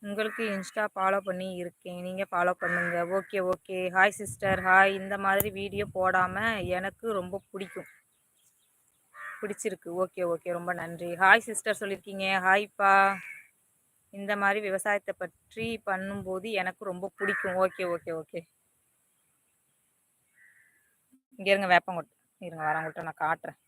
உங்களுக்கு Insta follow பண்ணி இருக்கேன். நீங்க ஃபாலோ பண்ணுங்க. Okay, okay. Hi sister. Hi. இந்த மாதிரி வீடியோ போடாம எனக்கு ரொம்ப பிடிச்சிருக்கு. Okay, okay. ரொம்ப நன்றி. ஹாய் சிஸ்டர் சொல்லியிருக்கீங்க. ஹாய்ப்பா. இந்த மாதிரி விவசாயத்தை பற்றி பண்ணும்போது எனக்கு ரொம்ப பிடிக்கும். Okay, okay, okay. இங்க இருங்க வேப்பங்கொட்டை. இருங்க வரவங்கள்ட்ட நான் காட்டுறேன்.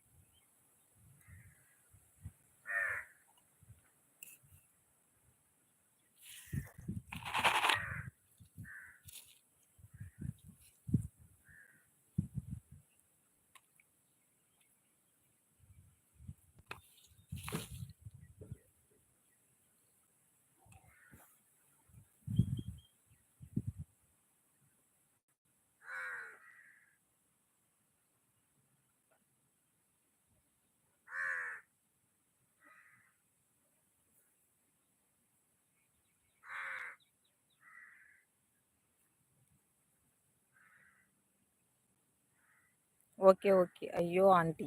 Okay, okay. ஐயோ ஆண்டி.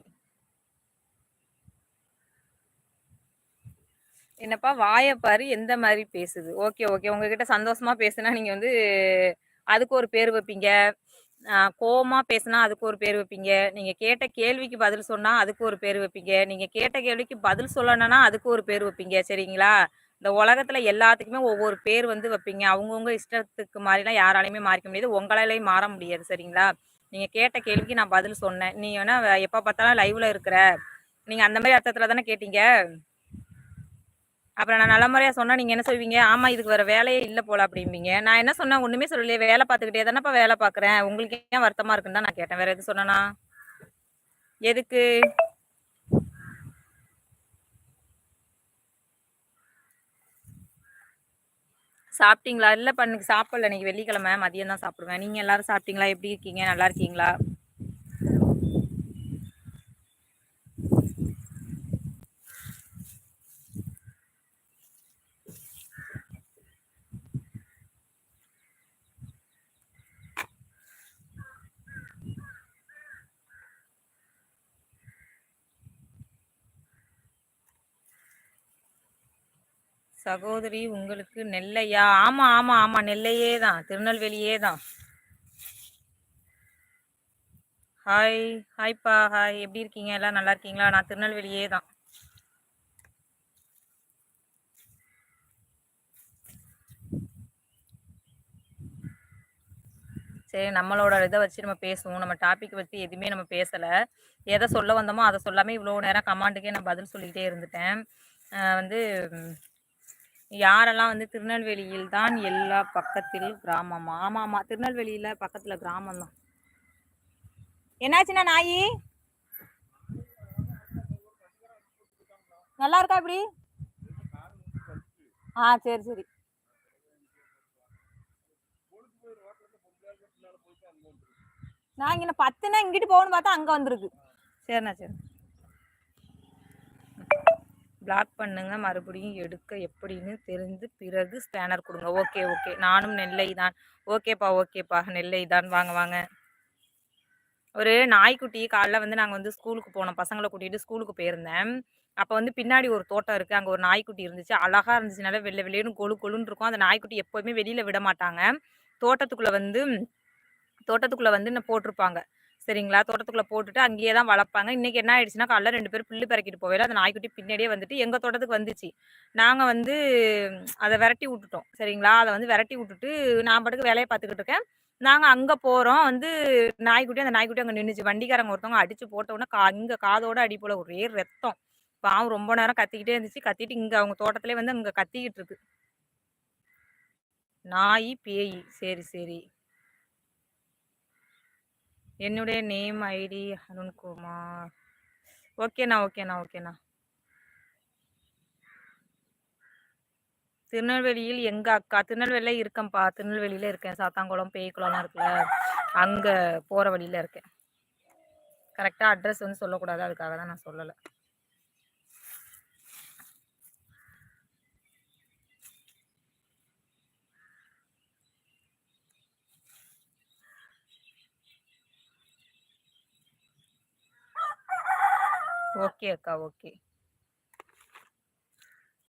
என்னப்பா வாயை பாரு எந்த மாதிரி பேசுது. Okay, okay. உங்ககிட்ட சந்தோஷமா பேசுனா நீங்க வந்து அதுக்கு ஒரு பேர் வைப்பீங்க. கோவமா பேசுனா அதுக்கு ஒரு பேர் வைப்பீங்க. நீங்க கேட்ட கேள்விக்கு பதில் சொன்னா அதுக்கு ஒரு பேர் வைப்பீங்க. நீங்க கேட்ட கேள்விக்கு பதில் சொல்லணும்னா அதுக்கு ஒரு பேர் வைப்பீங்க. சரிங்களா? இந்த உலகத்துல எல்லாத்துக்குமே ஒவ்வொரு பேர் வந்து வைப்பீங்க. அவங்கவுங்க இஷ்டத்துக்கு மாதிரிலாம் யாராலையுமே மாறிக்க முடியாது. உங்களாலையும் மாற முடியாது. சரிங்களா? நீங்க கேட்ட கேள்விக்கு நான் பதில் சொன்னேன். நீ வேணா எப்ப பார்த்தாலும் லைவ்ல இருக்கிற. நீங்க அந்த மாதிரி அர்த்தத்துல தானே கேட்டீங்க. அப்புறம் நான் நல்ல முறையா சொன்னா நீங்க என்ன சொல்வீங்க? ஆமா இதுக்கு வேற வேலையே இல்ல போல அப்படிம்பீங்க. நான் என்ன சொன்னேன்? ஒண்ணுமே சொல்லலையே. வேலை பார்த்துக்கிட்டே தானேப்பா வேலை பார்க்குறேன். உங்களுக்கு ஏன் வருத்தமா இருக்குன்னு தான் நான் கேட்டேன். வேற எதுவும் சொன்னேனா? எதுக்கு? சாப்பிட்டீங்களா? இல்லப்பா இன்னைக்கு சாப்பிடல. இன்னைக்கு வெள்ளிக்கிழமை மதியம் தான் சாப்பிடுவேன். நீங்க எல்லாரும் சாப்பிட்டீங்களா? எப்படி இருக்கீங்க? நல்லா இருக்கீங்களா? சகோதரி உங்களுக்கு நெல்லையா? ஆமா, ஆமா, ஆமா. நெல்லையே தான். திருநெல்வேலியே தான். ஹாய். ஹாய்ப்பா. ஹாய். எப்படி இருக்கீங்க? எல்லாம் நல்லா இருக்கீங்களா? நான் திருநெல்வேலியே தான். சரி நம்மளோட இதை வச்சு நம்ம பேசுவோம். நம்ம டாபிக் வச்சு எதுவுமே நம்ம பேசலை. எதை சொல்ல வந்தோமோ அதை சொல்லாமல் இவ்வளோ நேரம் கமாண்டுக்கே நான் பதில் சொல்லிக்கிட்டே இருந்துட்டேன். வந்து யாரெல்லாம் வந்து திருநெல்வேலியில் தான் எல்லா பக்கத்தில் கிராமமா? ஆமாம், ஆமாம். திருநெல்வேலியில் பக்கத்தில் கிராமம் தான். என்னாச்சுன்னா நாயி நல்லா இருக்கா இப்படி? சரி, சரி. நான் இங்கே 10னா இங்கிட்டு போகணும்னு பார்த்தா அங்கே வந்துருக்கு. சரிண்ணா, சரி. பிளாக் பண்ணுங்க மறுபடியும் எடுக்க எப்படின்னு தெரிந்து பிறகு ஸ்பேனர் கொடுங்க. Okay, okay. நானும் நெல்லை தான். ஓகேப்பா, ஓகேப்பா. நெல்லை தான். வாங்க, வாங்க. ஒரு நாய்க்குட்டி காலைல வந்து நாங்கள் வந்து ஸ்கூலுக்கு போனோம். பசங்களை கூட்டிகிட்டு ஸ்கூலுக்கு போயிருந்தேன். அப்போ வந்து பின்னாடி ஒரு தோட்டம் இருக்குது. அங்கே ஒரு நாய்க்குட்டி இருந்துச்சு. அழகாக இருந்துச்சு. நல்லா வெள்ளை வெளியேன்னு கொழு கொழுன்னு இருக்கும். அந்த நாய்க்குட்டி எப்போதுமே வெளியில் விட மாட்டாங்க. தோட்டத்துக்குள்ளே வந்து தோட்டத்துக்குள்ளே வந்து போட்டிருப்பாங்க. சரிங்களா? தோட்டத்துக்குள்ளே போட்டுட்டு அங்கேயே தான் வளர்ப்பாங்க. இன்றைக்கி என்ன ஆயிடுச்சுன்னா காலைல 2 பேரும் புல்லு பறக்கிட்டு போகையில அந்த நாய்க்குட்டி பின்னாடியே வந்துட்டு எங்கள் தோட்டத்துக்கு வந்துச்சு. நாங்கள் வந்து அதை விரட்டி விட்டுட்டோம். சரிங்களா? அதை வந்து விரட்டி விட்டுட்டு நான் பாட்டுக்கு வேலையை பார்த்துக்கிட்டு இருக்கேன். நாங்கள் அங்கே போகிறோம். வந்து அந்த நாய்க்குட்டி அங்கே நின்றுச்சு. வண்டிக்காரங்க ஒருத்தவங்க அடித்து போட்ட உடனே இங்கே காதோட அடி போல ஒரே ரத்தம். பாவம் ரொம்ப நேரம் கத்திக்கிட்டே இருந்துச்சு. கத்திட்டு இங்கே அவங்க தோட்டத்திலே வந்து அங்கே கத்திக்கிட்டு இருக்கு. நாய் பேய். சரி, சரி. என்னுடைய நேம் ஐடி அருண்குமார். ஓகேண்ணா, ஓகேண்ணா, ஓகேண்ணா. திருநெல்வேலியில் எங்க அக்கா திருநெல்வேலியில இருக்கேன்ப்பா. திருநெல்வேலியில இருக்கேன். சாத்தாங்குளம் பேய்க்குளம்லாம் இருக்குல்ல, அங்க போற வழியில இருக்கேன். கரெக்டா அட்ரஸ் வந்து சொல்லக்கூடாது, அதுக்காக தான் நான் சொல்லலை. ஓகே அக்கா, ஓகே.